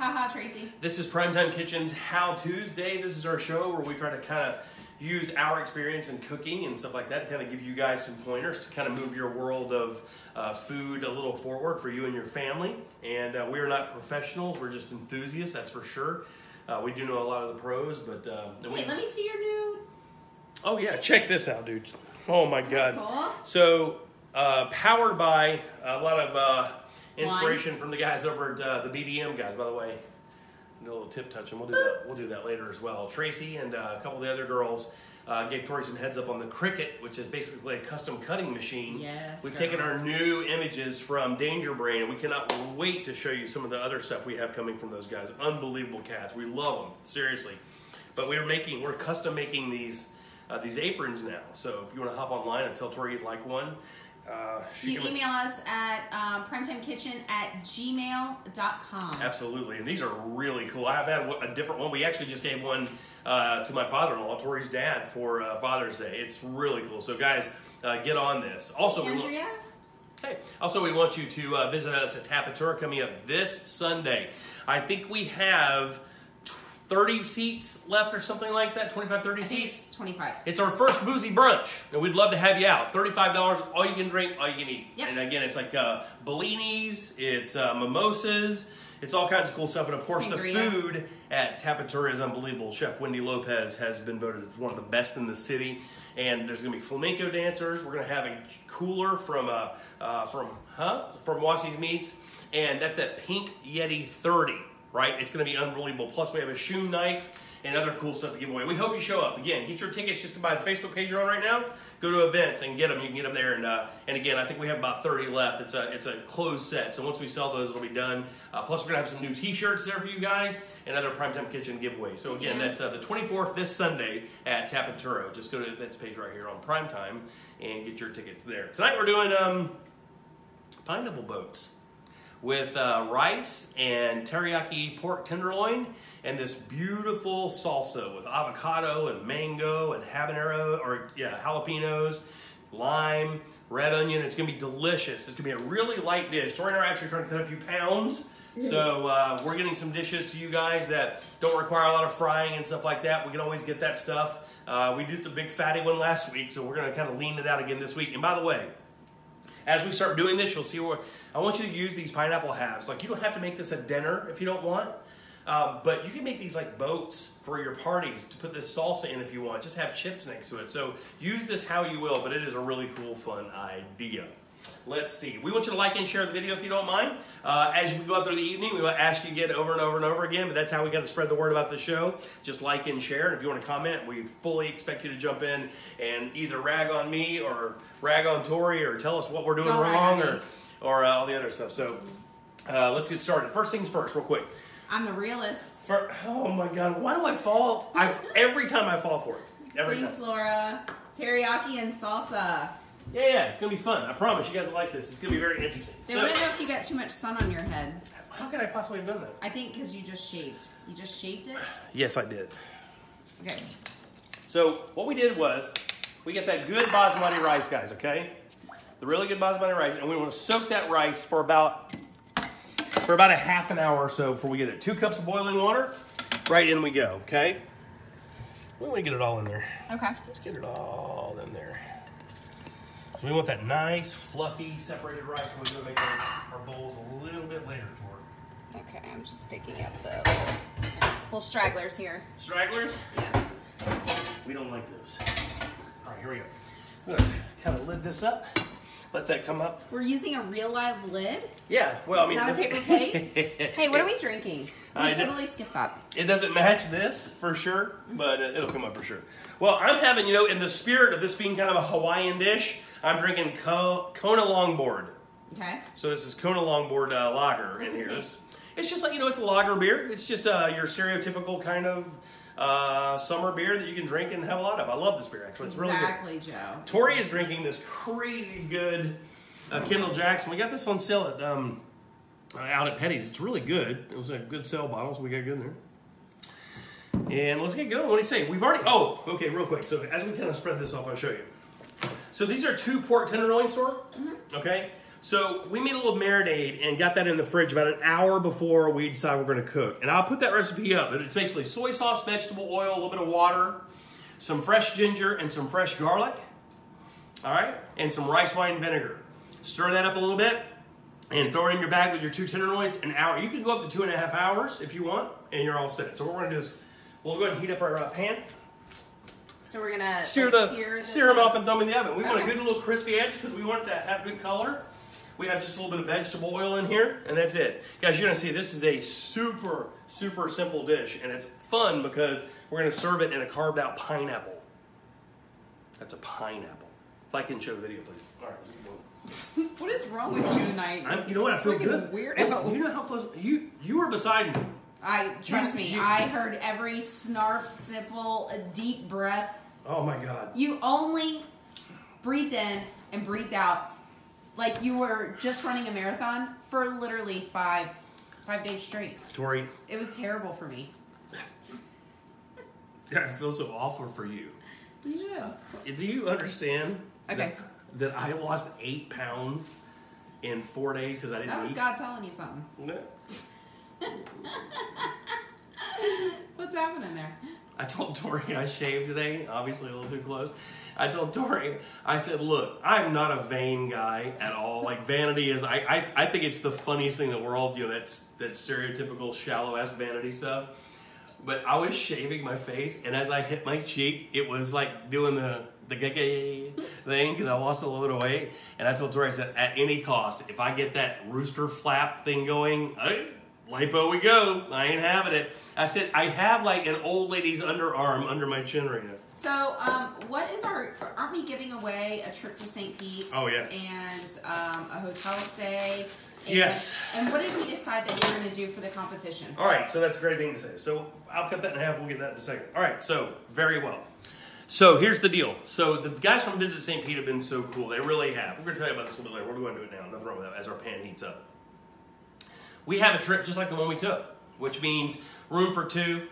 Haha, Tracy. This is Primetime Kitchen's How Tuesday. This is our show where we try to kind of use our experience in cooking and stuff like that to kind of give you guys some pointers to kind of move your world of food a little forward for you and your family. And we are not professionals. We're just enthusiasts, that's for sure. We do know a lot of the pros, but... Wait, let me see your new... Oh, yeah. Check this out, dude. Oh, my God. Cool. So, powered by a lot of inspiration from the guys over at the BDM guys, by the way. A little tip touch, and we'll do that later as well. Tracy and a couple of the other girls gave Tori some heads up on the Cricut, which is basically a custom cutting machine. Yes, We've girl. taken our new images from Danger Brain, and we cannot wait to show you some of the other stuff we have coming from those guys. Unbelievable cats. We love them, seriously. But we're custom making these aprons now. So if you want to hop online and tell Tori you'd like one, you email us at primetimekitchen@gmail.com. Absolutely, and these are really cool. I've had a different one. We actually just gave one to my father-in-law, Tori's dad, for Father's Day. It's really cool. So guys, get on this. Also, Andrea? we want you to visit us at Tapatura coming up this Sunday. I think we have 30 seats left or something like that, 25, 30 I think seats. it's 25. It's our first boozy brunch, and we'd love to have you out. $35, all you can drink, all you can eat. Yep. And again, it's like Bellinis, it's mimosas, it's all kinds of cool stuff. And of course, Sangria. The food at Tapatura is unbelievable. Chef Wendy Lopez has been voted one of the best in the city. And there's going to be flamenco dancers. We're going to have a cooler from Wassie's Meats, and that's at Pink Yeti 30. Right? It's going to be unbelievable. Plus, we have a shoe knife and other cool stuff to give away. We hope you show up. Again, get your tickets just by the Facebook page you're on right now. Go to events and get them. You can get them there. And again, I think we have about 30 left. It's a closed set. So once we sell those, it'll be done. Plus, we're going to have some new T-shirts there for you guys and other Primetime Kitchen giveaways. So again, that's the 24th this Sunday at Tapatura. Just go to the events page right here on Primetime and get your tickets there. Tonight we're doing pineapple boats with rice and teriyaki pork tenderloin and this beautiful salsa with avocado and mango and jalapenos, lime, red onion. It's going to be delicious. It's going to be a really light dish. Tori and I are actually trying to cut a few pounds. So we're getting some dishes to you guys that don't require a lot of frying and stuff like that. We can always get that stuff. We did the big fatty one last week, so we're going to kind of lean it out again this week. And by the way, as we start doing this, you'll see where I want you to use these pineapple halves. Like, you don't have to make this a dinner if you don't want, but you can make these like boats for your parties to put this salsa in if you want. Just have chips next to it. So use this how you will, but it is a really cool, fun idea. Let's see. We want you to like and share the video if you don't mind. As we go out through the evening, we will ask you again over and over and over again, but that's how we got to spread the word about the show. Just like and share. And if you want to comment, we fully expect you to jump in and either rag on me or rag on Tori or tell us what we're doing wrong or all the other stuff. So let's get started. First things first, real quick. I'm the realist. Oh my God, why do I fall? Every time I fall for it. Every Thanks, time. Laura. Teriyaki and salsa. Yeah, it's going to be fun. I promise you guys will like this. It's going to be very interesting. They want to know if you got too much sun on your head. How could I possibly have done that? I think because you just shaved. You just shaved it? Yes, I did. Okay. So what we did was we get that good basmati rice, guys, okay? The really good basmati rice, and we want to soak that rice for about a half an hour or so before we get it. 2 cups of boiling water, right in we go, okay? We want to get it all in there. Okay. Let's get it all in there. So we want that nice, fluffy, separated rice. We're going to make our bowls a little bit later, Tori. Okay, I'm just picking up the little stragglers here. Stragglers? Yeah. We don't like those. All right, here we go. I'm going to kind of lid this up. Let that come up. We're using a real live lid? Yeah, well, I mean... Not a paper plate? Hey, what are we drinking? We totally skipped that. It doesn't match this, for sure, but it'll come up for sure. Well, I'm having, in the spirit of this being kind of a Hawaiian dish, I'm drinking Kona Longboard. Okay. So this is Kona Longboard lager in here. It's just like, it's a lager beer. It's just your stereotypical kind of summer beer that you can drink and have a lot of. I love this beer, actually. It's really good. Exactly, Joe. Tori is drinking this crazy good Kendall Jackson. We got this on sale at out at Petty's. It's really good. It was a good sale bottle, so we got good in there. And let's get going. What do you say? We've already... Oh, okay, real quick. So as we kind of spread this off, I'll show you. So these are 2 pork tenderloin store. Okay? So we made a little marinade and got that in the fridge about an hour before we decided we're going to cook. And I'll put that recipe up. It's basically soy sauce, vegetable oil, a little bit of water, some fresh ginger, and some fresh garlic. All right? And some rice wine vinegar. Stir that up a little bit and throw it in your bag with your 2 tenderloins. An hour. You can go up to 2.5 hours if you want, and you're all set. So what we're going to do is we'll go ahead and heat up our pan. So we're going to sear them off and throw them in the oven. We want a good little crispy edge because we want it to have good color. We have just a little bit of vegetable oil in here, and that's it. Guys, you're going to see this is a super, super simple dish, and it's fun because we're going to serve it in a carved out pineapple. That's a pineapple. If I can show the video, please. All right, let's keep going. What is wrong with you tonight? You know what? I feel good. Weirdo. Listen, you know how close you were beside me. Trust me. I heard every snarf, sniffle, a deep breath. Oh my God. You only breathed in and breathed out like you were just running a marathon for literally five days straight. Tori. It was terrible for me. I feel so awful for you. You do. Do you understand? Okay. That I lost 8 pounds in 4 days because I didn't eat? That was God telling you something. No. What's happening there? I told Tori I shaved today, obviously a little too close. I told Tori, I said, look, I'm not a vain guy at all. Like, vanity is, I think it's the funniest thing in the world, you know, that stereotypical shallow-ass vanity stuff. But I was shaving my face, and as I hit my cheek, it was like doing the gay thing because I lost a little bit of weight. And I told Tori, I said, at any cost, if I get that rooster flap thing going, lipo we go. I ain't having it. I said, I have like an old lady's underarm under my chin right now. So, what is aren't we giving away a trip to St. Pete? Oh, yeah. And a hotel stay? And, yes. And what did we decide that we were going to do for the competition? All right, so that's a great thing to say. So I'll cut that in half. We'll get that in a second. All right, so very well. So here's the deal. So the guys from Visit St. Pete have been so cool. They really have. We're going to tell you about this a little bit later. We're going to do it now. Nothing wrong with that as our pan heats up. We have a trip just like the one we took, which means room for 2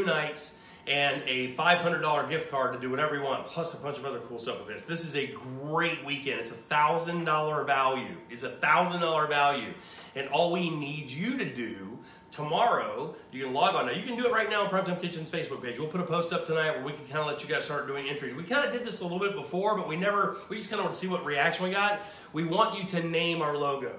nights and a $500 gift card to do whatever you want, plus a bunch of other cool stuff with this. This is a great weekend. It's $1,000 value. It's $1,000 value. And all we need you to do tomorrow, you can log on. Now, you can do it right now on Primetime Kitchen's Facebook page. We'll put a post up tonight where we can kind of let you guys start doing entries. We kind of did this a little bit before, but we just kind of want to see what reaction we got. We want you to name our logo.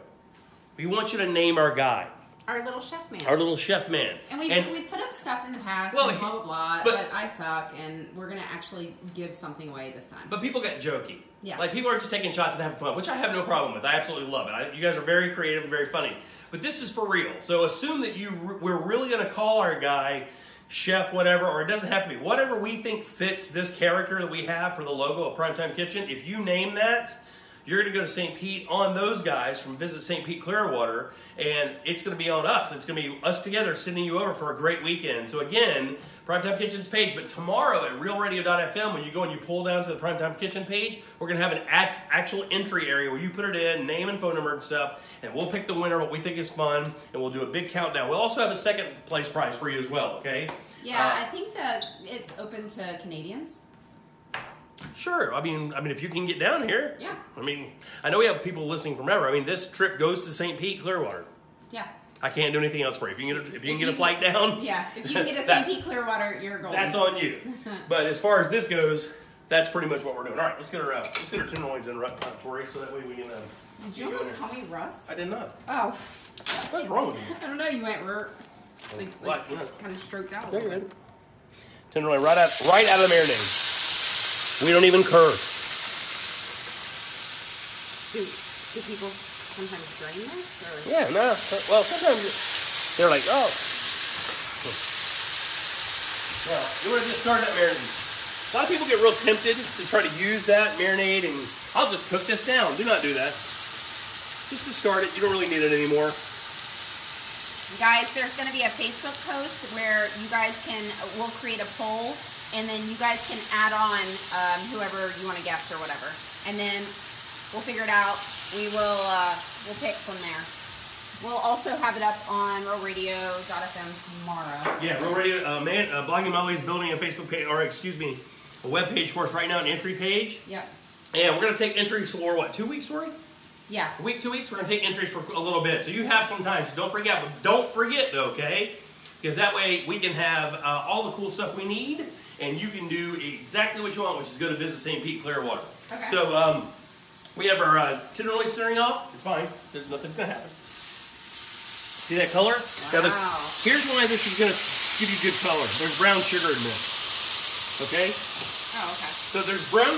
We want you to name our guy. Our little chef man. Our little chef man. And we put up stuff in the past, well, and blah, blah, blah, but I suck, and we're going to actually give something away this time. But people get jokey. Yeah. Like, people are just taking shots and having fun, which I have no problem with. I absolutely love it. You guys are very creative and very funny. But this is for real. So assume that we're really going to call our guy chef whatever, or it doesn't have to be. Whatever we think fits this character that we have for the logo of Primetime Kitchen, if you name that, you're going to go to St. Pete on those guys from Visit St. Pete Clearwater, and it's going to be on us. It's going to be us together sending you over for a great weekend. So again, Primetime Kitchen's page, but tomorrow at realradio.fm, when you go and you pull down to the Primetime Kitchen page, we're going to have an actual entry area where you put it in, name and phone number and stuff, and we'll pick the winner, what we think is fun, and we'll do a big countdown. We'll also have a second place prize for you as well, okay? Yeah, I think that it's open to Canadians. Sure. I mean, if you can get down here. Yeah. I mean, I know we have people listening from everywhere. I mean, this trip goes to St. Pete Clearwater. Yeah. I can't do anything else for you. If you can get a flight down. Yeah. If you can get a St. Pete Clearwater, you're golden. That's on you. But as far as this goes, that's pretty much what we're doing. All right, let's get our tenderloins in, Tori, so that way we can. Did you almost call me Russ? I did not. Oh. What's wrong with you? I don't know. You went kind of stroked out. Very good. Tenderloin right out of the marinade. We don't even curse. Do people sometimes drain this? Or? Yeah, no. Well, sometimes they're like, oh. Well, you want to just start that marinade. A lot of people get real tempted to try to use that marinade and I'll just cook this down. Do not do that. Just discard it. You don't really need it anymore. Guys, there's going to be a Facebook post where you guys we'll create a poll. And then you guys can add on whoever you want to guess or whatever. And then we'll figure it out. We'll pick from there. We'll also have it up on realradio.fm tomorrow. Yeah, Real Radio, Blogging Molly is building a Facebook page, or excuse me, a web page for us right now, an entry page. Yep. And we're going to take entries for, what, 2 weeks, Tori? Yeah. A week, 2 weeks, we're going to take entries for a little bit. So you have some time. So don't forget. But don't forget, though, okay? Because that way we can have all the cool stuff we need, and you can do exactly what you want, which is go to visit St. Pete Clearwater. Okay. So we have our tenderloin searing off. It's fine. There's nothing's going to happen. See that color? Wow. Now here's why this is going to give you good color. There's brown sugar in this. Okay? Oh, okay. So there's brown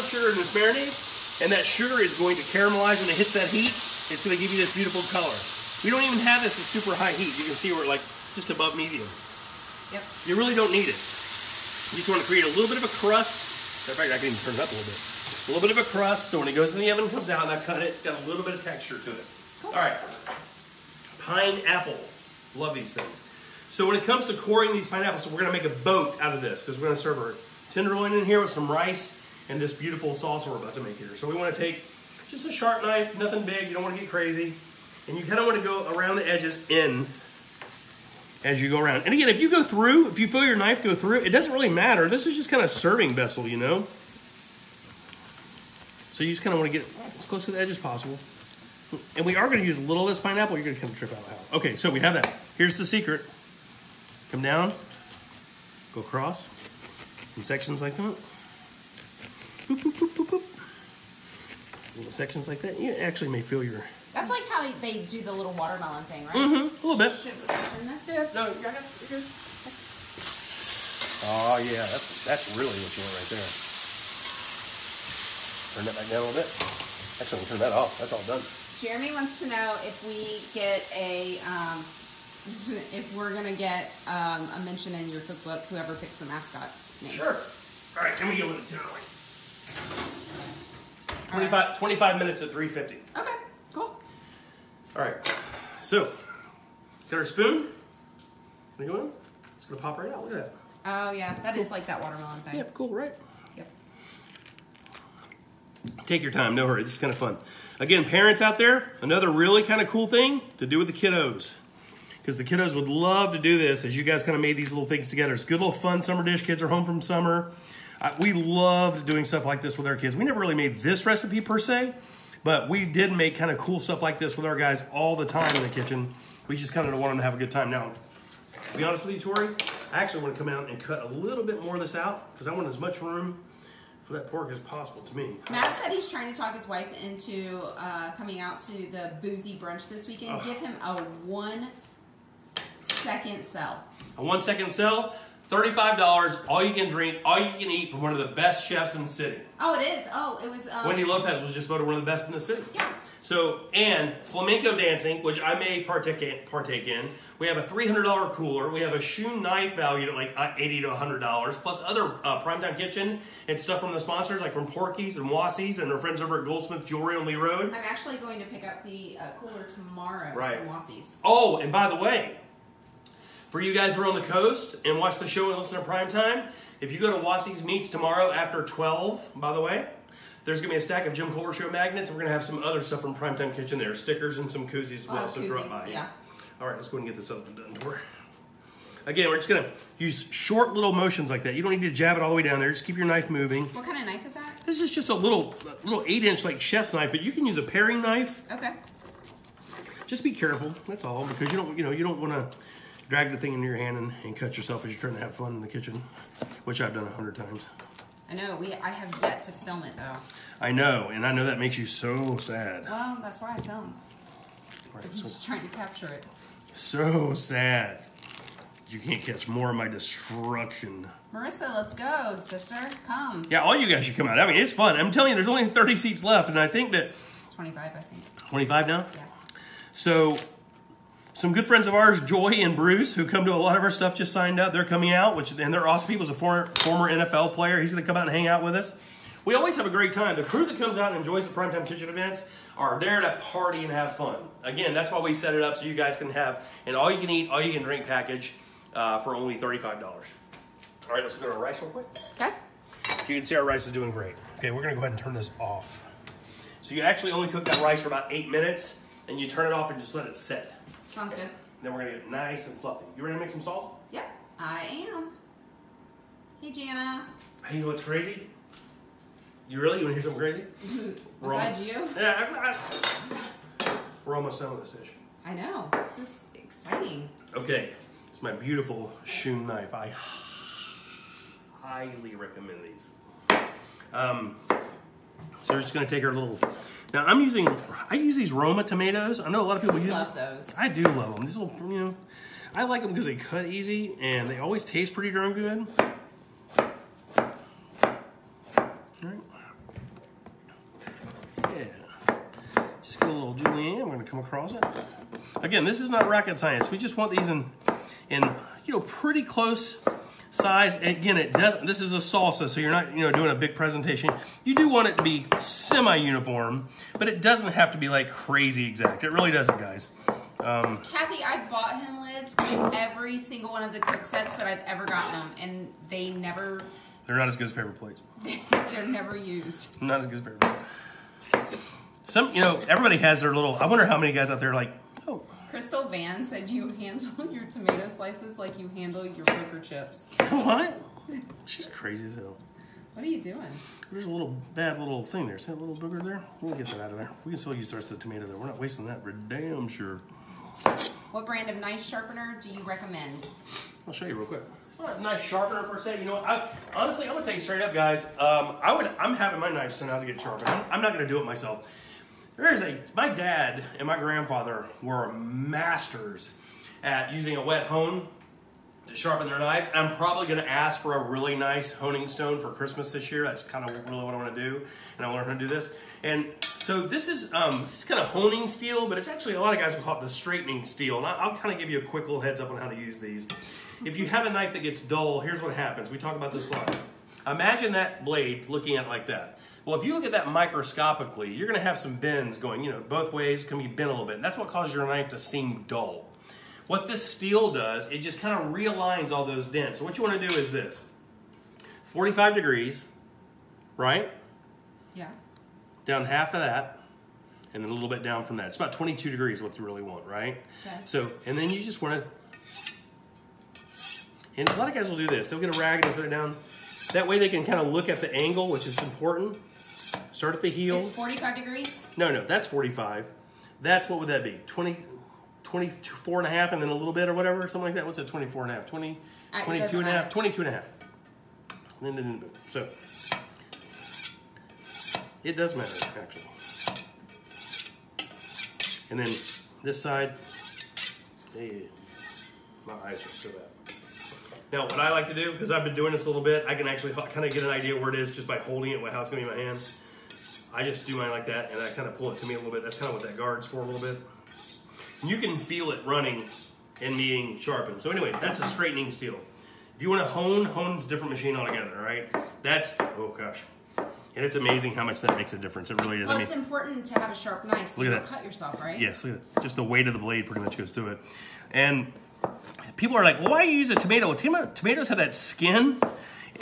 sugar in this marinade, and that sugar is going to caramelize when it hits that heat. It's going to give you this beautiful color. We don't even have this at super high heat. You can see we're like just above medium. Yep. You really don't need it. You just want to create a little bit of a crust. In fact, I can even turn it up a little bit. A little bit of a crust, so when it goes in the oven and comes out and I cut it, it's got a little bit of texture to it. Cool. All right. Pineapple. Love these things. So when it comes to coring these pineapples, so we're going to make a boat out of this because we're going to serve our tenderloin in here with some rice and this beautiful salsa we're about to make here. So we want to take just a sharp knife, nothing big, you don't want to get crazy. And you kind of want to go around the edges in as you go around. And again, if you feel your knife go through, it doesn't really matter. This is just kind of serving vessel, you know? So you just kind of want to get as close to the edge as possible. And we are going to use a little of this pineapple. You're going to kind of trip out how. Okay, so we have that. Here's the secret. Come down, go across in sections like that. Boop, boop, boop, boop, boop. Little sections like that. You actually may feel your... That's like how they do the little watermelon thing, right? Mm-hmm, a little bit. Should we turn this? Yeah, no, you're good. Oh, yeah, that's really what you want right there. Turn that back down a little bit. Actually, we'll turn that off. That's all done. Jeremy wants to know if we get a, if we're going to get a mention in your cookbook, whoever picks the mascot name. Sure. All right, can we go with the tenderloin? 25 minutes at 350. Okay, cool. All right, so got our spoon. What are you doing? It's gonna pop right out. Look at that. Oh yeah, that is like that watermelon thing. Yeah, cool, right? Yep. Take your time, no hurry. This is kind of fun. Again, parents out there, another really kind of cool thing to do with the kiddos, because the kiddos would love to do this as you guys kind of made these little things together. It's a good little fun summer dish. Kids are home from summer. We loved doing stuff like this with our kids. We never really made this recipe per se, but we did make kind of cool stuff like this with our guys all the time in the kitchen. We just kind of want them to have a good time. Now, to be honest with you, Tori, I actually want to come out and cut a little bit more of this out because I want as much room for that pork as possible to me. Matt said he's trying to talk his wife into coming out to the boozy brunch this weekend. Give him a 1 second sell. A 1 second sell, $35, all you can drink, all you can eat from one of the best chefs in the city. Oh, it is. Oh, it was. Wendy Lopez was just voted one of the best in the city. Yeah. So, and flamenco dancing, which I may partake in. We have a $300 cooler. We have a shoe knife valued at like $80 to $100, plus other Primetime Kitchen and stuff from the sponsors, like from Porky's and Wassie's and our friends over at Goldsmith Jewelry on Lee Road. I'm actually going to pick up the cooler tomorrow from Wassie's. Oh, and by the way, for you guys who are on the coast and watch the show and listen to Primetime, if you go to Wassie's Meats tomorrow after 12, by the way, there's going to be a stack of Jim Colbert Show magnets, and we're going to have some other stuff from Primetime Kitchen there, stickers and some koozies as well, so drop by. Yeah. All right, let's go ahead and get this other one done, Tori. Again, we're just going to use short little motions like that. You don't need to jab it all the way down there. Just keep your knife moving. What kind of knife is that? This is just a little 8-inch like chef's knife, but you can use a paring knife. Okay. Just be careful. That's all, because you don't want to drag the thing in your hand and cut yourself as you're trying to have fun in the kitchen, which I've done 100 times. I know. I have yet to film it though. I know, and I know that makes you so sad. Well, that's why I film. Right, I'm just trying to capture it. so sad. You can't catch more of my destruction. Marissa, let's go, sister. Come. Yeah, all you guys should come out. I mean, it's fun. I'm telling you, there's only 30 seats left, and I think that... 25, I think. 25 now? Yeah. So, some good friends of ours, Joy and Bruce, who come to a lot of our stuff, just signed up. They're coming out, and they're awesome people. He's a former NFL player. He's going to come out and hang out with us. We always have a great time. The crew that comes out and enjoys the Primetime Kitchen events are there to party and have fun. Again, that's why we set it up so you guys can have an all-you-can-eat, all-you-can-drink package for only $35. All right, let's go to our rice real quick. Okay. You can see our rice is doing great. Okay, we're going to go ahead and turn this off. So you actually only cook that rice for about 8 minutes, and you turn it off and just let it sit. Sounds good. Then we're going to get it nice and fluffy. You ready to make some salsa? Yep, I am. Hey, Jana. Hey, you know what's crazy? You really? You want to hear something crazy? Besides you? Yeah, we're almost done with this dish. I know. This is exciting. Okay, it's my beautiful Shun knife. I highly recommend these. So we're just gonna take our little. Now I use these Roma tomatoes. I know a lot of people use. Love those. I do love them. These little, you know, I like them because they cut easy and they always taste pretty darn good. Just get a little julienne. We're gonna come across it. Again, this is not rocket science. We just want these in you know, pretty close size. Again, it doesn't. This is a salsa, so you're not, you know, doing a big presentation. You do want it to be semi-uniform, but it doesn't have to be like crazy exact. It really doesn't, guys. Kathy, I bought him lids with every single one of the cook sets that I've ever gotten them, and they never. They're not as good as paper plates. They're never used. Not as good as paper plates. Some, you know, everybody has their little. I wonder how many guys out there are like, oh. Crystal Van said you handle your tomato slices like you handle your poker chips. What? She's crazy as hell. What are you doing? There's a little bad little thing there. See that little booger there? We'll get that out of there. We can still use the rest of the tomato there. We're not wasting that. We're damn sure. What brand of knife sharpener do you recommend? I'll show you real quick. It's not a knife sharpener per se. You know, honestly, I'm gonna tell you straight up, guys. I'm having my knife sent out to get sharpened. I'm not gonna do it myself. My dad and my grandfather were masters at using a wet hone to sharpen their knives. I'm probably going to ask for a really nice honing stone for Christmas this year. That's kind of really what I want to do, and I want to learn how to do this. And so this is kind of honing steel, but it's actually, a lot of guys will call it the straightening steel. And I'll kind of give you a quick little heads up on how to use these. If you have a knife that gets dull, here's what happens. We talk about this a lot. Imagine that blade looking at it like that. Well, if you look at that microscopically, you're going to have some bends going, you know, both ways, can be bent a little bit. And that's what causes your knife to seem dull. What this steel does, it just kind of realigns all those dents. So what you want to do is this. 45 degrees, right? Yeah. Down half of that, and then a little bit down from that. It's about 22 degrees what you really want, right? Okay. So, and then you just want to, and a lot of guys will do this. They'll get a rag and set it down. That way they can kind of look at the angle, which is important. Start at the heel. It's 45 degrees? No, that's 45. That's, what would that be? 24 and a half and then a little bit or whatever, something like that. What's that, 24 and a half? 22 and a half? 22 and a half. So, it does matter, actually. And then this side, my eyes are so bad. Now, what I like to do, because I've been doing this a little bit, I can actually kind of get an idea where it is just by holding it, how it's going to be in my hand. I just do mine like that, and I kind of pull it to me a little bit. That's kind of what that guard's for a little bit. You can feel it running and being sharpened. So anyway, that's a straightening steel. If you want to hone's a different machine altogether, all right? That's, oh gosh. And it's amazing how much that makes a difference. It really is. Well, it's important to have a sharp knife so you don't cut yourself, right? Yes, look at that. Just the weight of the blade pretty much goes through it. And people are like, well, why do you use a tomato? Well, tomatoes have that skin,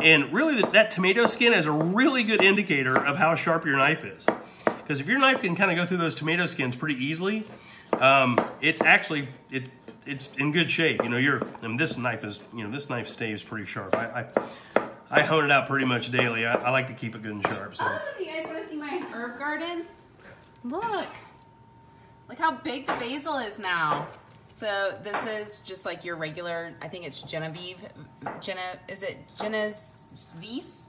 and really that tomato skin is a really good indicator of how sharp your knife is. Because if your knife can kind of go through those tomato skins pretty easily, it's actually, it's in good shape. You know, and this knife is, you know, this knife stays pretty sharp. I hone it out pretty much daily. I like to keep it good and sharp. So. Oh, do you guys want to see my herb garden? Look how big the basil is now. So this is just like your regular, I think it's is it Genovese?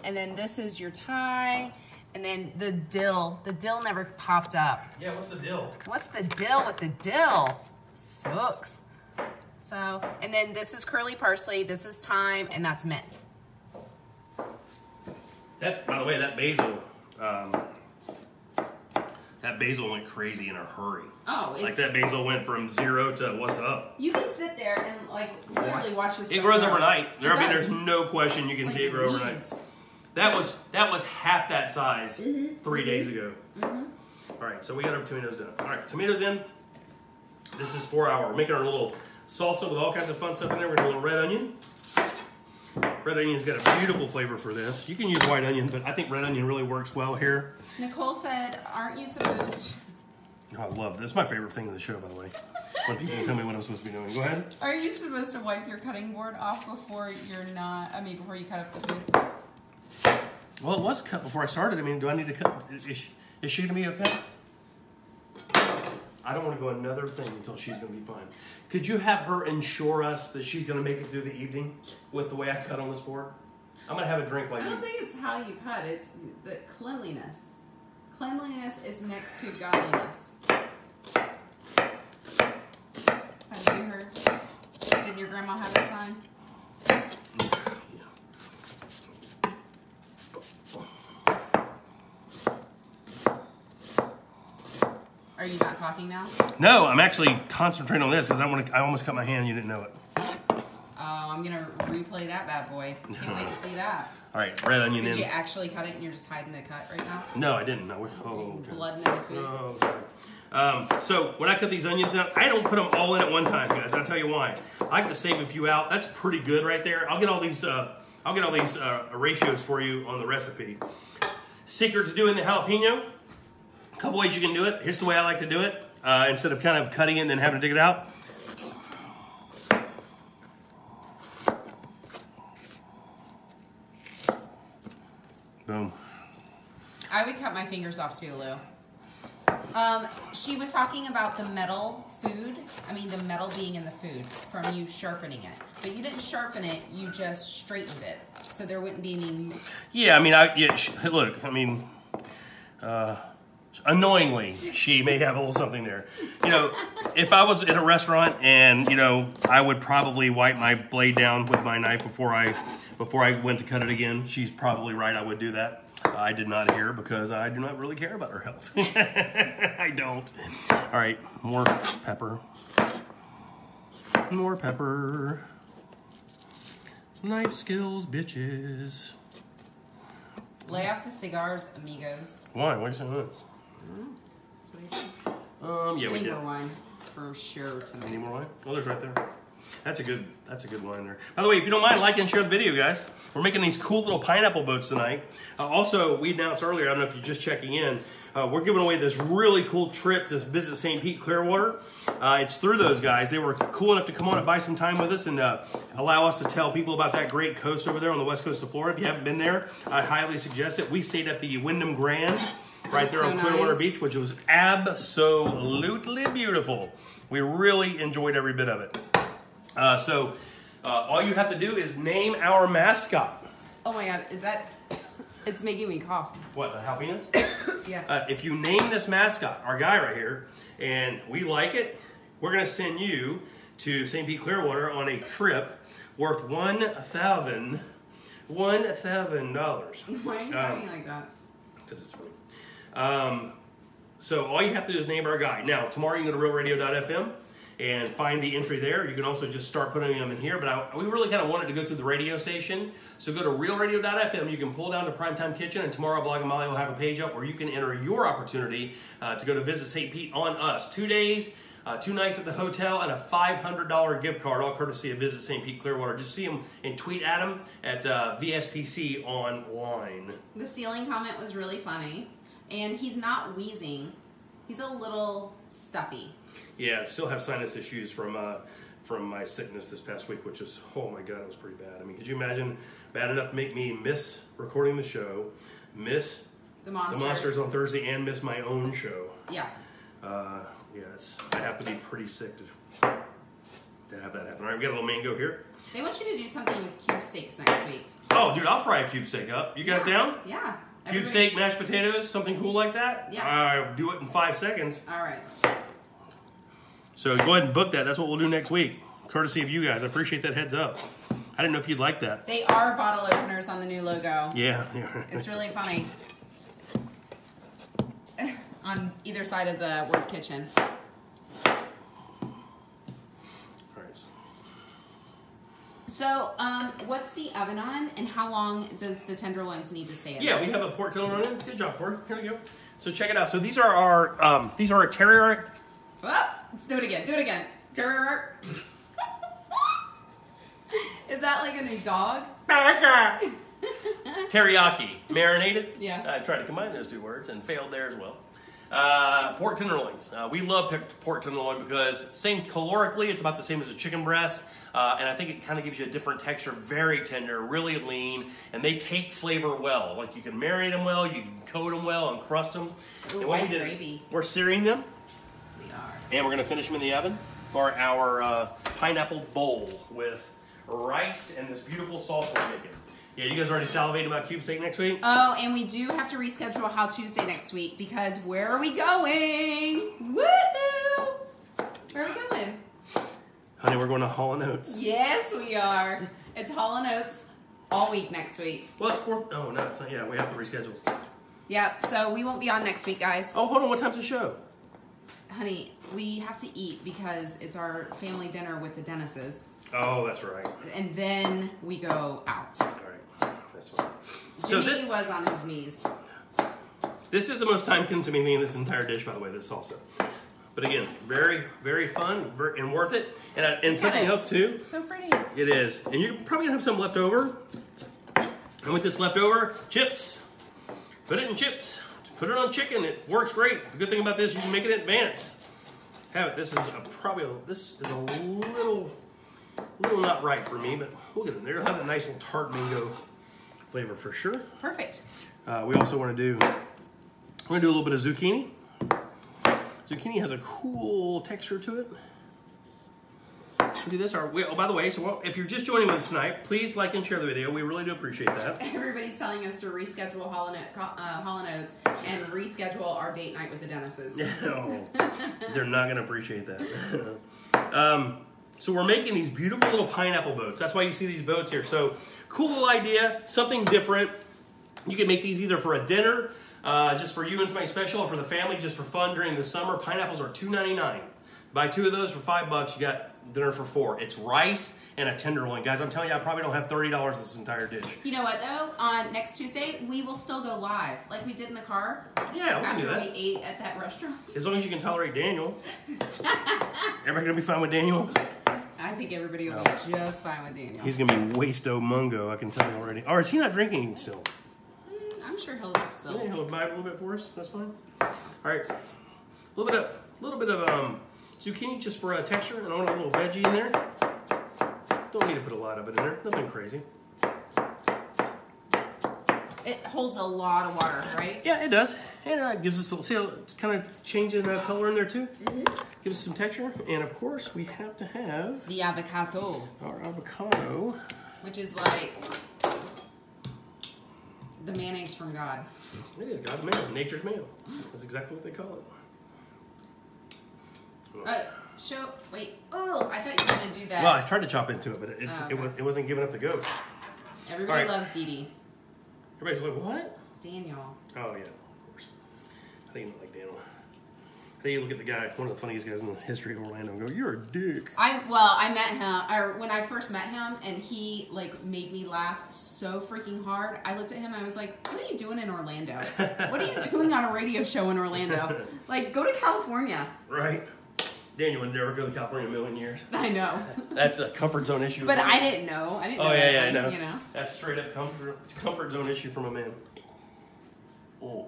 And then this is your Thai. And then the dill never popped up. Yeah, what's the dill? What's the deal with the dill? Sucks. So, and then this is curly parsley, this is thyme, and that's mint. That, by the way, that basil went crazy in a hurry. Oh, like that basil went from 0 to what's up. You can sit there and like literally watch this. It grows overnight. I mean, there's no question you can see it grow overnight. That was half that size 3 days ago. All right, so we got our tomatoes done. All right, tomatoes in. This is 4 hour. We're making our little salsa with all kinds of fun stuff in there. We're gonna do a little red onion. Red onion's got a beautiful flavor for this. You can use white onion, but I think red onion really works well here. Nicole said, aren't you supposed to... Oh, I love this. It's my favorite thing of the show, by the way. When people tell me what I'm supposed to be doing. Go ahead. Are you supposed to wipe your cutting board off before you cut up the food? Well, it was cut before I started. I mean, do I need to cut? Is she going to be okay? I don't want to go another thing until she's going to be fine. Could you have her ensure us that she's going to make it through the evening with the way I cut on this board? I'm going to have a drink like you. I don't think it's how you cut. It's the cleanliness. Cleanliness is next to godliness. Have you heard? Didn't your grandma have a sign? Are you not talking now? No, I'm actually concentrating on this because I almost cut my hand and you didn't know it. Oh, I'm going to replay that bad boy. Can't wait to see that. All right, red onion in. Did you actually cut it and you're just hiding the cut right now? No, I didn't. No. Oh, okay. Blood in the food. Oh, okay. So when I cut these onions out, I don't put them all in at one time, guys. I'll tell you why. I like to save a few out. That's pretty good right there. I'll get all these ratios for you on the recipe. Secret to doing the jalapeno. A couple ways you can do it. Here's the way I like to do it. Instead of kind of cutting it and then having to dig it out. Boom. I would cut my fingers off too, Lou. She was talking about the metal food. I mean, the metal being in the food from you sharpening it. But you didn't sharpen it, you just straightened it. So there wouldn't be any... Yeah, I mean, look, I mean... annoyingly, she may have a little something there. You know, if I was at a restaurant and, you know, I would probably wipe my blade down with my knife before I went to cut it again. She's probably right, I would do that. I did not hear because I do not really care about her health. I don't. All right, more pepper. More pepper. Knife skills, bitches. Lay off the cigars, amigos. Why? What are you saying? That's what he said. Yeah, we did. More wine for sure tonight. Any more wine? Oh, there's right there. That's a good wine there. By the way, if you don't mind, like and share the video, guys. We're making these cool little pineapple boats tonight. Also, we announced earlier, I don't know if you're just checking in, we're giving away this really cool trip to visit St. Pete Clearwater. It's through those guys. They were cool enough to come on and buy some time with us and allow us to tell people about that great coast over there on the west coast of Florida. If you haven't been there, I highly suggest it. We stayed at the Wyndham Grand right there on Clearwater Beach, which was absolutely beautiful. We really enjoyed every bit of it. So all you have to do is name our mascot. Oh my God, is that... It's making me cough. What, the jalapenos? Yeah. If you name this mascot, our guy right here, and we like it, we're going to send you to St. Pete Clearwater on a trip worth $1,000. Why are you talking like that? Because it's funny. So all you have to do is name our guy. Now, tomorrow you can go to realradio.fm and find the entry there. You can also just start putting them in here, but we really kind of wanted to go through the radio station. So go to realradio.fm. You can pull down to Primetime Kitchen, and tomorrow Blog and Molly will have a page up where you can enter your opportunity to go to visit St. Pete on us. 2 days, 2 nights at the hotel, and a $500 gift card, all courtesy of Visit St. Pete Clearwater. Just see him and tweet at him at VSPC Online. The ceiling comment was really funny, and he's not wheezing. He's a little stuffy. Yeah, I still have sinus issues from my sickness this past week, which is, oh my God, it was pretty bad. I mean, could you imagine bad enough to make me miss recording the show, miss the Monsters on Thursday, and miss my own show? Yeah. I have to be pretty sick to have that happen. All right, we got a little mango here. They want you to do something with cube steaks next week. Oh, dude, I'll fry a cube steak up. You guys down? Yeah. Cube steak, mashed potatoes, something cool like that? Yeah. I'll do it in 5 seconds. All right. So go ahead and book that. That's what we'll do next week. Courtesy of you guys. I appreciate that heads up. I didn't know if you'd like that. They are bottle openers on the new logo. Yeah. It's really funny. On either side of the word kitchen. All right. So, what's the oven on, and how long does the tenderloins need to stay in? Yeah, we have a pork tenderloin in. Good job, Corey. Here we go. So check it out. So these are our Teriyaki. Oh, let's do it again. Do it again. Is that like a new dog? Teriyaki, marinated. Yeah. I tried to combine those 2 words and failed there as well. Pork tenderloins. We love pork tenderloin because same calorically, it's about the same as a chicken breast. And I think it kind of gives you a different texture, very tender, really lean, and they take flavor well. Like you can marinate them well, you can coat them well, and crust them. Ooh, and what white we did gravy. is we're searing them. We are. And we're going to finish them in the oven for our pineapple bowl with rice and this beautiful sauce we're making. Yeah, you guys already salivating about cube steak next week? Oh, and we do have to reschedule How Tuesday next week because where are we going? Woohoo! Where are we going? Honey, we're going to Hall & Oates. Yes, we are. It's Hall & Oates all week next week. Well, it's 4th. Oh, no, it's not. Yeah, we have to reschedule. Yep, so we won't be on next week, guys. Oh, hold on. What time's the show? Honey, we have to eat because it's our family dinner with the Dennises. Oh, that's right. And then we go out. All right. That's fine. Jimmy was on his knees. This is the most time-consuming thing in this entire dish, by the way, this salsa. But again, very, very fun and worth it. And something else, too. It's so pretty. It is. And you're probably going to have some left over. And with this leftover, chips. Put it in chips. Put it on chicken. It works great. The good thing about this, you can make it in advance. Have it. This is a little not right for me, but we'll get in there. It'll have that nice little tart mango flavor for sure. Perfect. We also want to do, we're going to do a little bit of zucchini. Zucchini has a cool texture to it. We'll do this. By the way, so if you're just joining us tonight, please like and share the video. We really do appreciate that. Everybody's telling us to reschedule Hall & Oates and reschedule our date night with the Dennises. No, they're not going to appreciate that. So we're making these beautiful little pineapple boats. That's why you see these boats here. So cool little idea, something different. You can make these either for a dinner, just for you and somebody special, or for the family, just for fun during the summer. Pineapples are $2.99. Buy 2 of those for $5. You got dinner for 4. It's rice and a tenderloin. Guys, I'm telling you, I probably don't have $30 this entire dish. You know what, though? On next Tuesday, we will still go live, like we did in the car. Yeah, we can do that. After we ate at that restaurant. As long as you can tolerate Daniel. Everybody gonna be fine with Daniel? I think everybody will be just fine with Daniel. He's gonna be wasto mungo, I can tell you already. Or is he not drinking still? I'm sure he'll still. Yeah, he'll vibe a little bit for us. That's fine. All right, a little bit of zucchini just for texture, and I want a little veggie in there. Don't need to put a lot of it in there. Nothing crazy. It holds a lot of water, right? Yeah, it does. And it gives us a little, see how it's kind of changing the color in there too? Mm-hmm. Gives us some texture. And of course, we have to have the avocado. Our avocado. Which is like the mayonnaise from God. It is God's mayo, nature's mayo. That's exactly what they call it. Wait. Oh, I thought you were going to do that. Well, I tried to chop into it, but it wasn't giving up the ghost. Everybody loves Dee Dee. Everybody's like, what? Daniel. Oh, yeah, of course. I think you don't like Daniel. I think you look at the guy, one of the funniest guys in the history of Orlando, and go, you're a dick. I met him, or when I first met him, and he, like, made me laugh so freaking hard. I looked at him and I was like, what are you doing in Orlando? What are you doing on a radio show in Orlando? Like, go to California. Right. Daniel would never go to California in a million years. I know. That's a comfort zone issue. But I didn't know. I didn't know. Yeah, I know. You know. That's straight up comfort zone issue from a man. Oh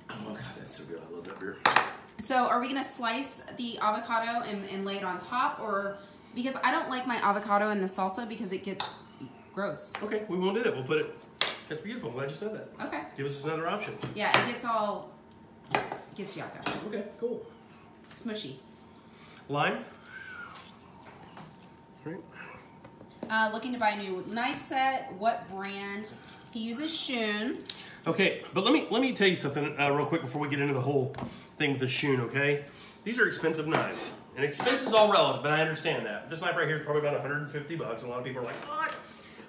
God, that's so good. I love that beer. So are we going to slice the avocado and lay it on top? Or because I don't like my avocado in the salsa because it gets gross. Okay, we won't do that. We'll put it. That's beautiful. I'm glad you said that. Okay. Give us another option. Yeah, it gets yucca. Okay, cool. Smushy. Lime. All right. Looking to buy a new knife set. What brand? He uses Shun. Okay, but let me tell you something real quick before we get into the whole thing with the Shun. Okay, these are expensive knives, and expense is all relative, but I understand that. This knife right here is probably about $150, and a lot of people are like, what?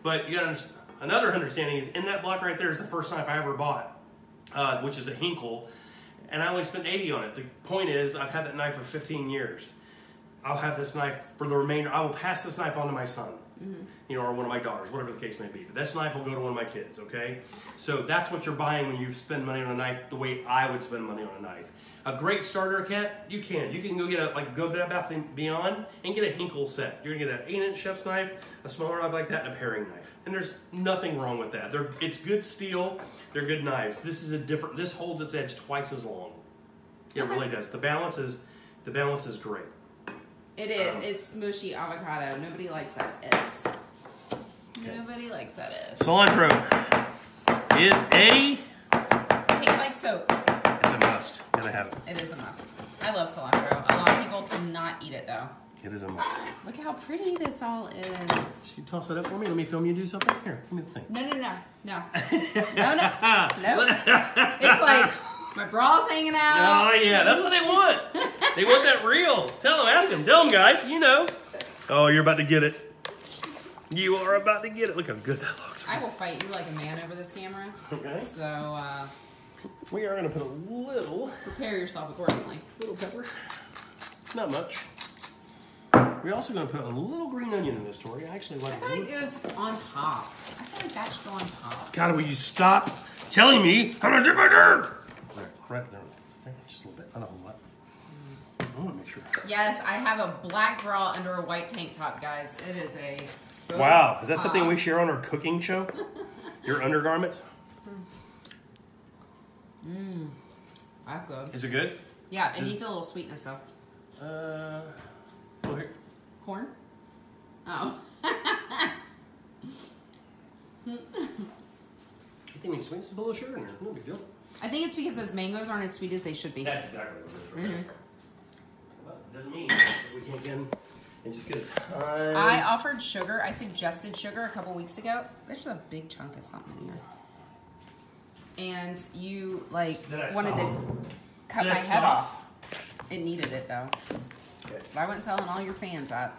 But you got another understanding is in that block right there is the first knife I ever bought, which is a Hinkle. And I only spent $80 on it. The point is, I've had that knife for 15 years. I'll have this knife for the remainder. I will pass this knife on to my son, or one of my daughters, whatever the case may be. But this knife will go to one of my kids, okay? So that's what you're buying when you spend money on a knife the way I would spend money on a knife. A great starter kit, you can go get go Bed Bath & Beyond and get a Hinkle set. You're gonna get an 8-inch chef's knife, a smaller knife like that, and a paring knife. And there's nothing wrong with that. It's good steel. They're good knives. This holds its edge twice as long. It really does. The balance is great. It is. It's smushy avocado. Nobody likes that. Okay. Nobody likes that. Cilantro is a. Tastes like soap. It's a must. Gotta have it. It is a must. I love cilantro. A lot of people cannot eat it though. It is a must. Look how pretty this all is. Should you toss it up for me? Let me film you do something. Here, give me the thing. No. No. It's like my bra's hanging out. Oh yeah, that's what they want. They want that real. Ask them. Tell them, guys. You know. Oh, you're about to get it. You are about to get it. Look how good that looks. I will fight you like a man over this camera. Okay. So, we are going to put a little... prepare yourself accordingly. Little pepper. Not much. We're also going to put a little green onion in this, Tori. I actually like it. I feel like it goes on top. I feel like that should go on top. God, will you stop telling me how to do my dirt? Right there. Just a little bit. Not a whole lot. I want to make sure. Yes, I have a black bra under a white tank top, guys. It is a... Wow, is that something we share on our cooking show? Your undergarments? That's good. Is it good? Yeah, it needs a little sweetness though. Oh, here. Corn? Oh. You think we can sweeten some little sugar in there? No big deal. I think it's because those mangoes aren't as sweet as they should be. That's exactly what it is. Right? Well, it doesn't mean we can't get them and just get a ton. I offered sugar. I suggested sugar a couple weeks ago. There's a big chunk of something in here. And you wanted to cut my head off. It needed it though. Okay. But I wasn't telling all your fans that.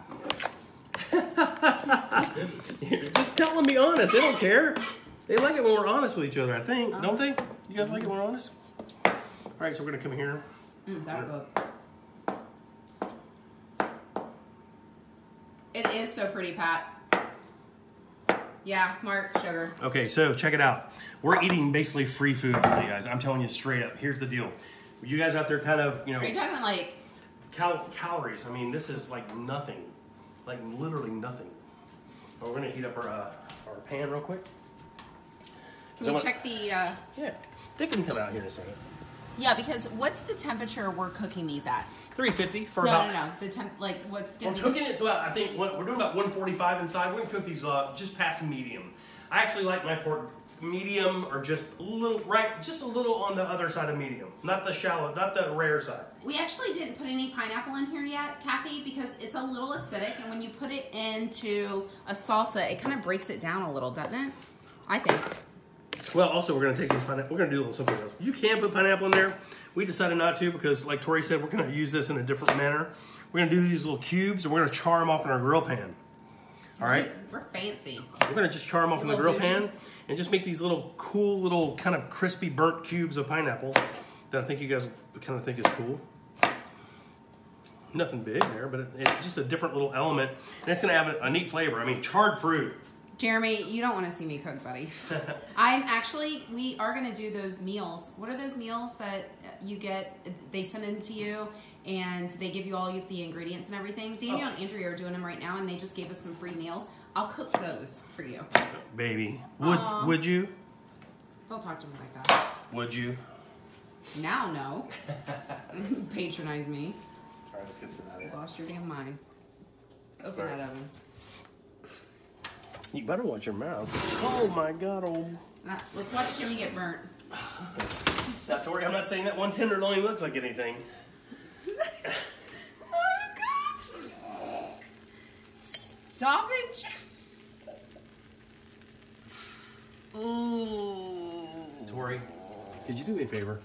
Just tell them, be honest. They don't care. They like it when we're honest with each other, I think. Don't they? You guys like it when we're honest? All right, so we're going to come here. That's good. It is so pretty, Pat. Yeah, Mark, sugar. Okay, so check it out. We're eating basically free food today, guys. I'm telling you straight up. Here's the deal. You guys out there kind of, Are you talking like... calories. I mean, this is like nothing. Like literally nothing. But we're going to heat up our pan real quick. Can we check the... Yeah, they can come out here in a second. Yeah, because what's the temperature we're cooking these at? 350 for No. about... The what's going to be... We're cooking it to about, I think, we're doing about 145 inside. We're going to cook these just past medium. I actually like my pork medium or just a little, just a little on the other side of medium. Not the shallow, not the rare side. We actually didn't put any pineapple in here yet, Kathy, because it's a little acidic, and when you put it into a salsa, it kind of breaks it down a little, doesn't it? I think. Well, also, we're going to take these pineapple. We're going to do a little something else. You can put pineapple in there. We decided not to because, like Tori said, we're going to use this in a different manner. We're going to do these little cubes, and we're going to char them off in our grill pan. All right? We're fancy. We're going to just char them off in the grill pan and just make these little cool, little kind of crispy, burnt cubes of pineapple that I think you guys kind of think is cool. Nothing big there, but it's just a different little element, and it's going to have a neat flavor. I mean, charred fruit. Jeremy, you don't want to see me cook, buddy. We are going to do those meals. What are those meals that you get, they send them to you, and they give you all the ingredients and everything? Daniel and Andrea are doing them right now, and they just gave us some free meals. I'll cook those for you. Baby, would you? Don't talk to me like that. Would you? Now, no. Patronize me. All right, let's get to that. You lost your damn mind. Open that oven. You better watch your mouth. Oh my God! Let's watch Jimmy get burnt. Now, Tori, I'm not saying that one tenderloin looks like anything. Oh God! Stop it! Tori, could you do me a favor?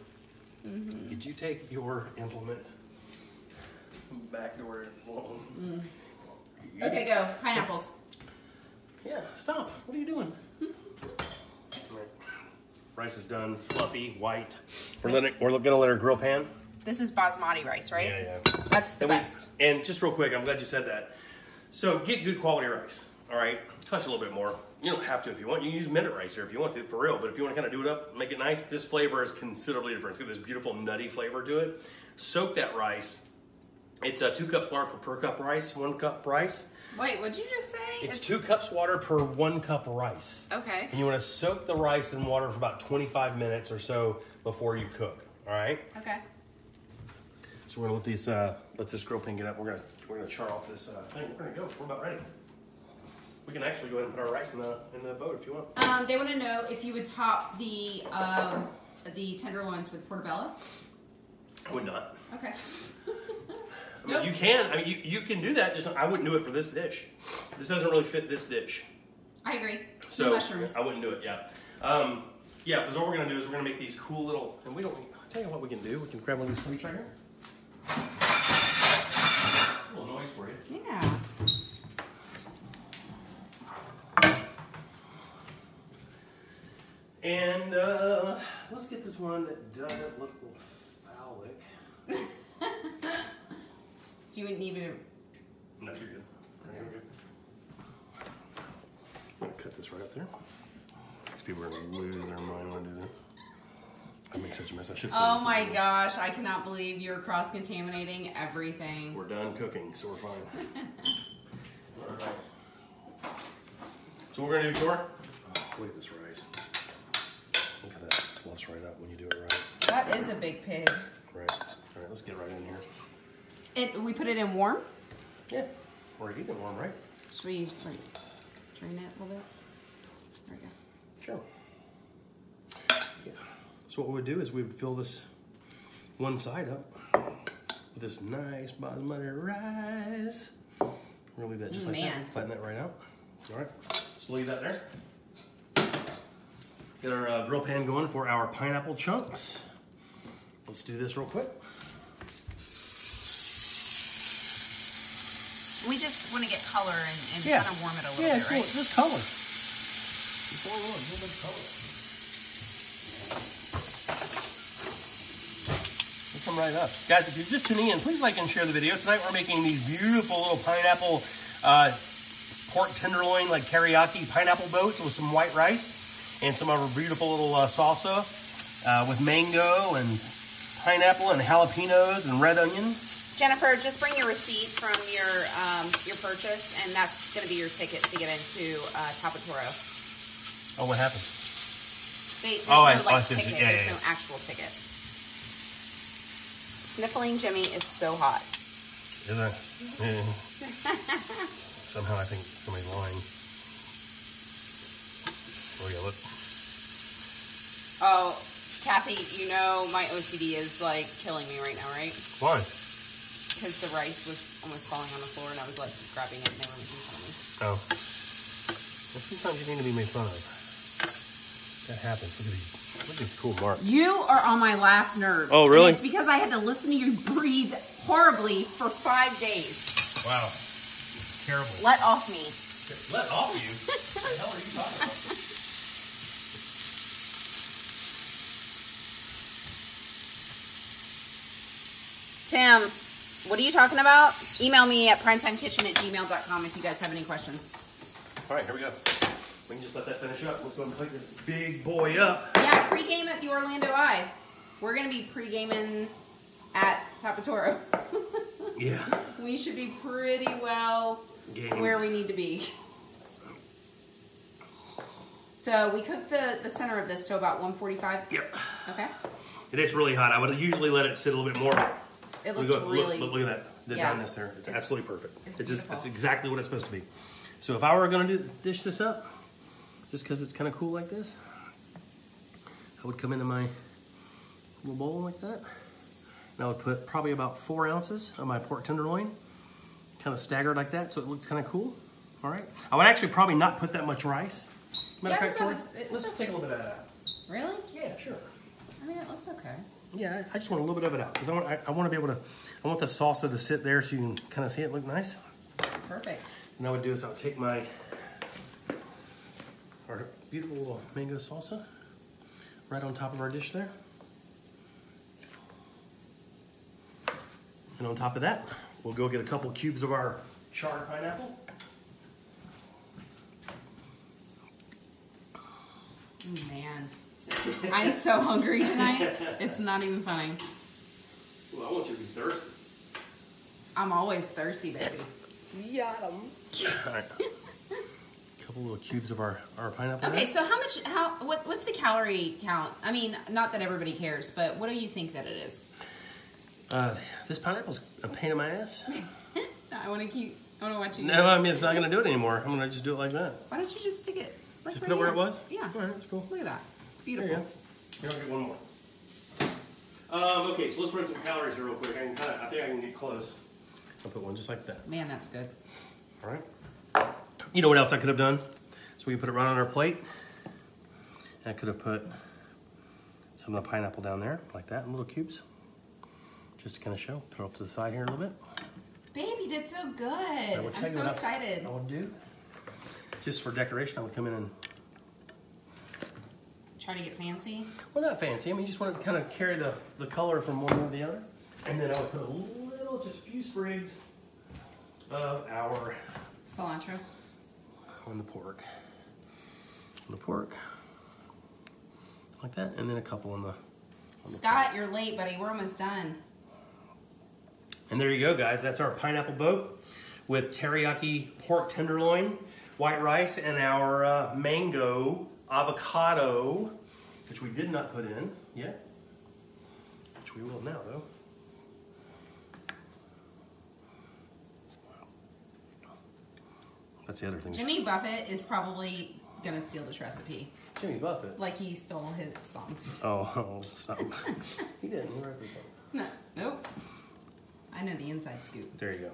Could you take your implement back to where it belongs? Okay, go. Pineapples. Yeah, stop. What are you doing? Right. Rice is done, fluffy, white. We're gonna let our grill pan. This is basmati rice, right? Yeah. That's the best. And just real quick, I'm glad you said that. So get good quality rice. All right, costs a little bit more. You don't have to if you want. You can use minute rice here if you want to, for real. But if you want to kind of do it up, make it nice, this flavor is considerably different. It's got this beautiful nutty flavor to it. Soak that rice. It's 2 cups water per cup rice, 1 cup rice. Wait, what'd you just say? It's 2 cups water per 1 cup rice. Okay. And you want to soak the rice in water for about 25 minutes or so before you cook. All right. Okay. So we're gonna let this grill pan get up. We're gonna char off this thing. We're gonna go. We're about ready. We can actually go ahead and put our rice in the boat if you want. They want to know if you would top the tenderloins with portobello. I would not. Okay. I mean, you can. I mean, you can do that. Just I wouldn't do it for this dish. This doesn't really fit this dish. I agree. So no mushrooms. I wouldn't do it. Yeah. Yeah. Because what we're gonna do is we're gonna make these cool little. And we don't. I'll tell you what we can do. We can grab one of these plates right here. A little noise for you. Yeah. And let's get this one that doesn't look phallic. Do you need me to? No, you're good. No, you're good. I'm gonna cut this right up there. These people are gonna lose their mind when I do this. I make such a mess. I should. Oh my gosh! I cannot believe you're cross-contaminating everything. We're done cooking, so we're fine. All right. So what we're gonna do, Tor? Oh, look at this rice. Look how that fluffs right up when you do it right. That is a big pig. Right. All right. Let's get right in here. We put it in warm? Yeah. We're keeping it warm, right? Should we drain it a little bit? There we go. Sure. Yeah. So what we would do is we would fill this one side up with this nice basmati rice. We're gonna leave that just like that. Flatten that right out. All right. So leave that there. Get our grill pan going for our pineapple chunks. Let's do this real quick. We just want to get color and Yeah. kind of warm it a little bit, right? Yeah, just color. That's all we want, a little bit of color. We'll come right up. Guys, if you're just tuning in, please like and share the video. Tonight we're making these beautiful little pineapple pork tenderloin, like teriyaki pineapple boats with some white rice and some of our beautiful little salsa with mango and pineapple and jalapenos and red onion. Jennifer, just bring your receipt from your purchase, and that's going to be your ticket to get into Tapatoro. Oh, what happened? There's I no see. ticket. Yeah, There's yeah. no actual ticket. Sniffling Jimmy is so hot. Is it? Yeah. Somehow I think somebody's lying. Oh yeah, look. Oh, Kathy, you know my OCD is like killing me right now, right? Why? Because the rice was almost falling on the floor, and I was like grabbing it, and they were making fun of me. Oh. Well, sometimes you need to be made fun of. That happens. Look at these cool marks. You are on my last nerve. Oh, really? And it's because I had to listen to you breathe horribly for 5 days. Wow. Terrible. Let off me. Let off you? What the hell are you talking about? Tim, what are you talking about? Email me at primetimekitchen@gmail.com if you guys have any questions. All right, here we go. We can just let that finish up. Let's go and plate this big boy up. Yeah, pre-game at the Orlando Eye. We're going to be pre-gaming at Tapatoro. Yeah. We should be pretty well where we need to be. So we cooked the center of this to about 145? Yep. Okay. It is really hot. I would usually let it sit a little bit more. It looks really... Look at that. The doneness there. It's absolutely perfect. It's it's exactly what it's supposed to be. So if I were going to dish this up, just because it's kind of cool like this, I would come into my little bowl like that. And I would put probably about 4 ounces of my pork tenderloin, kind of staggered like that, so it looks kind of cool. All right. I would actually probably not put that much rice. Matter of fact, let's take a little bit of that out. Really? Yeah, sure. I mean, it looks okay. Yeah, I just want a little bit of it out because I want to be able to. I want the salsa to sit there so you can kind of see it look nice. Perfect. And I would do is I would take our beautiful little mango salsa right on top of our dish there. And on top of that, we'll go get a couple cubes of our charred pineapple. Man, I'm so hungry tonight. It's not even funny. Well, I want you to be thirsty. I'm always thirsty, baby. Got 'em. All right. A couple little cubes of our pineapple. Okay, so what's the calorie count? I mean, not that everybody cares, but what do you think that it is? This pineapple's a pain in my ass. I want to watch you. No, I mean, it's not going to do it anymore. I'm going to just do it like that. Why don't you just stick it? Like Just right put it where here? it was? Yeah. All right, that's cool. Look at that. It's There beautiful. you go. Here, I'll get one more. Okay, so let's run some calories here real quick. I think I can get close. I'll put one just like that. Man, that's good. All right. You know what else I could have done? So we put it right on our plate. And I could have put some of the pineapple down there, like that, in little cubes. Just to kind of show. Put it off to the side here a little bit. Babe, you did so good. I'm so excited. I would do. Just for decoration, I would come in and... Try to get fancy? Well, not fancy. I mean, you just want to kind of carry the color from one to the other. And then I would put just a few sprigs of our... Cilantro. On the pork. On the pork. Like that. And then a couple on the Scott, you're late, buddy. We're almost done. And there you go, guys. That's our pineapple boat with teriyaki pork tenderloin, white rice, and our mango avocado, which we did not put in yet, which we will now, though. That's the other thing. Jimmy Buffett is probably going to steal this recipe. Jimmy Buffett? Like he stole his songs. Oh, stop. He didn't. He wrote the song. No, nope. I know the inside scoop. There you go.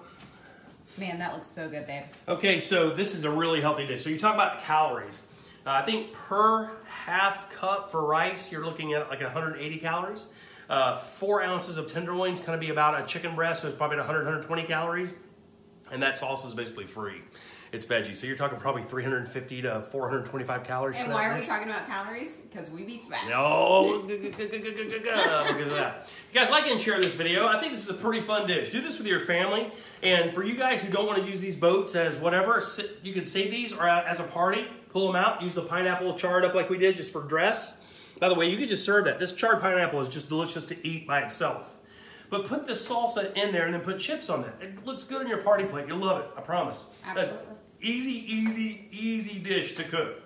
Man, that looks so good, babe. Okay, so this is a really healthy dish. So you talk about calories. I think per half cup for rice, you're looking at like 180 calories. 4 ounces of tenderloin is going to be about a chicken breast, so it's probably 100, 120 calories. And that sauce is basically free. It's veggie, so you're talking probably 350 to 425 calories. And why are we talking about calories? Because we be fat. No, because of that. You guys, like and share this video. I think this is a pretty fun dish. Do this with your family. And for you guys who don't want to use these boats as whatever, you can save these or as a party. Pull them out. Use the pineapple charred up like we did just for dress. By the way, you can just serve that. This charred pineapple is just delicious to eat by itself. But put this salsa in there and then put chips on that. It looks good on your party plate. You'll love it. I promise. Absolutely. That's easy dish to cook.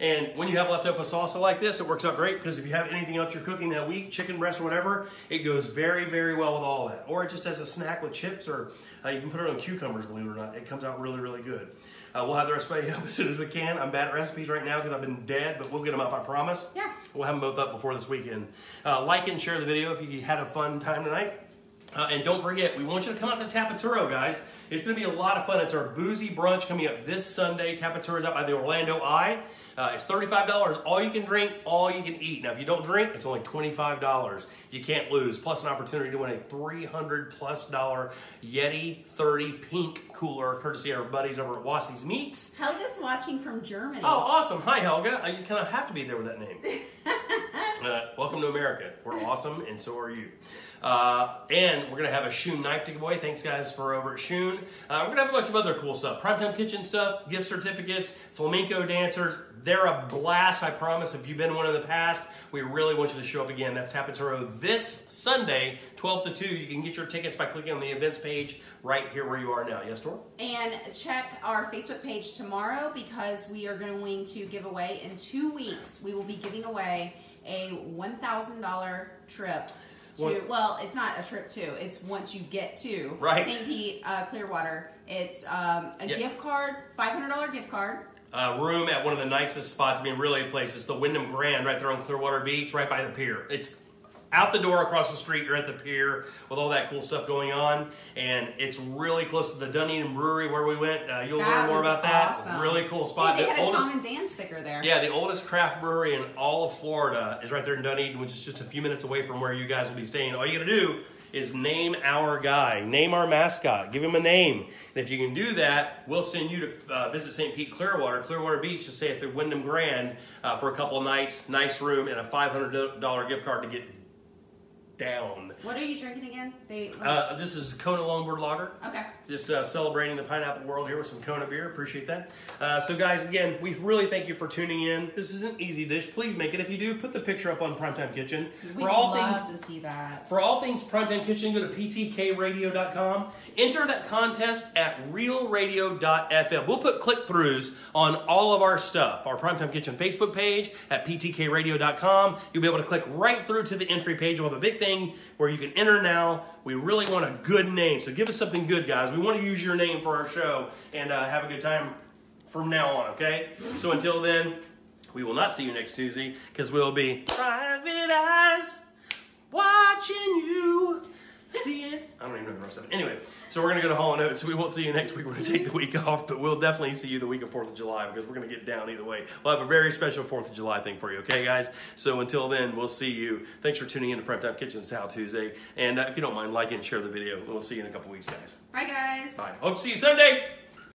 And when you have leftover salsa like this, it works out great because if you have anything else you're cooking that week, chicken breast or whatever, it goes very, very well with all that. Or just as a snack with chips, or you can put it on cucumbers, believe it or not. It comes out really, really good. We'll have the recipe up as soon as we can. I'm bad at recipes right now because I've been dead, but we'll get them up, I promise. Yeah. We'll have them both up before this weekend. Like and share the video if you had a fun time tonight. And don't forget, we want you to come out to Tapaturo, guys. It's going to be a lot of fun. It's our boozy brunch coming up this Sunday. Tapaturo is out by the Orlando Eye. It's $35, all you can drink, all you can eat. Now, if you don't drink, it's only $25. You can't lose. Plus an opportunity to win a $300+ Yeti 30 pink cooler, courtesy of our buddies over at Wassie's Meats. Helga's watching from Germany. Oh, awesome. Hi, Helga. You kind of have to be there with that name. Welcome to America. We're awesome, and so are you. And we're going to have a Shun knife to give away. Thanks, guys, for over at Shun. We're going to have a bunch of other cool stuff. Primetime Kitchen stuff, gift certificates, flamenco dancers. They're a blast, I promise. If you've been one in the past, we really want you to show up again. That's Tapaturo this Sunday, 12 to 2. You can get your tickets by clicking on the events page right here where you are now. Yes, Dora? And check our Facebook page tomorrow because we are going to give away in 2 weeks. We will be giving away a $1,000 trip. Well, it's not a trip to. It's once you get to St. Pete, Clearwater. It's a gift card, $500 gift card. Room at one of the nicest spots. I mean, really a place. It's the Wyndham Grand right there on Clearwater Beach, right by the pier. It's out the door across the street. You're at the pier with all that cool stuff going on. And it's really close to the Dunedin Brewery where we went. You'll learn more about that. Awesome. Really cool spot. They had a Tom and Dan sticker there. Yeah, the oldest craft brewery in all of Florida is right there in Dunedin, which is just a few minutes away from where you guys will be staying. All you got to do is name our guy, name our mascot, give him a name. And if you can do that, we'll send you to visit St. Pete, Clearwater Beach to stay at the Wyndham Grand for a couple of nights, nice room, and a $500 gift card to get down. What are you drinking again? This is Kona Longboard Lager. Okay. Just celebrating the pineapple world here with some Kona beer. Appreciate that. So guys, again, we really thank you for tuning in. This is an easy dish. Please make it. If you do, put the picture up on Primetime Kitchen. We'd love to see that. For all things Primetime Kitchen, go to ptkradio.com. Enter that contest at realradio.fm. We'll put click-throughs on all of our stuff. Our Primetime Kitchen Facebook page at ptkradio.com. You'll be able to click right through to the entry page. We'll have a big thing where you can enter now. We really want a good name, so give us something good, guys. We want to use your name for our show and have a good time from now on, okay? So until then, we will not see you next Tuesday because we'll be private eyes watching you. See it? I don't even know the rest of it. Anyway, so we're going to go to Hall & Oates. We won't see you next week. We're going to take the week off, but we'll definitely see you the week of 4th of July because we're going to get down either way. We'll have a very special 4th of July thing for you, okay, guys? So until then, we'll see you. Thanks for tuning in to Primetime Kitchen's How Tuesday. And if you don't mind, like and share the video. And we'll see you in a couple weeks, guys. Bye, guys. Bye. Hope to see you Sunday.